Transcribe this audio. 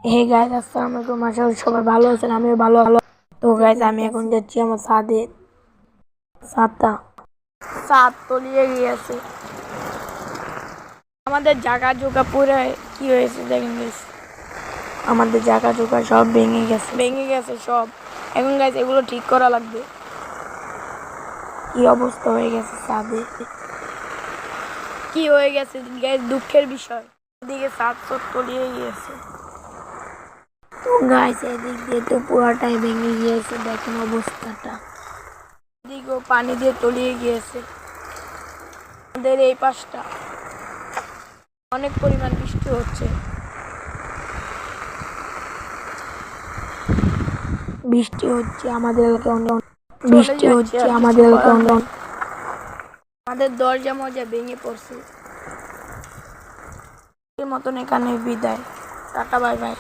Hey guys, আসসালামু আলাইকুম। আশা করি সবাই ভালো আছেন, আমিও ভালো। তো গাইস, আমি এখন যাচ্ছি আমার ছাদ তলিয়ে গিয়েছে। আমাদের জায়গা জোগা পুরো কি হয়েছে দেখেন গাইস, আমাদের জায়গা জোগা সব ভেঙে গেছে সব। এখন গাইস এগুলো ঠিক করা লাগবে। কি অবস্থা হয়ে গেছে ছাদে, কি হয়ে গেছে গাইস, দুঃখের বিষয়। এদিকে ছাদ সব তলিয়ে গিয়েছে। তো গাইস এদিক দিয়ে তো পুরাটাই ভেঙে গিয়েছে, দেখেন অবস্থাটা। এদিকেও পানি দিয়ে তলিয়ে গিয়েছে। আমাদের এই পাশটা অনেক পরিমাণ বৃষ্টি হচ্ছে। আমাদের এলাকায় আমাদের দরজা মজা ভেঙে পড়ছে। এর মতন এখানে বিদায়, টাটা বাই বাই।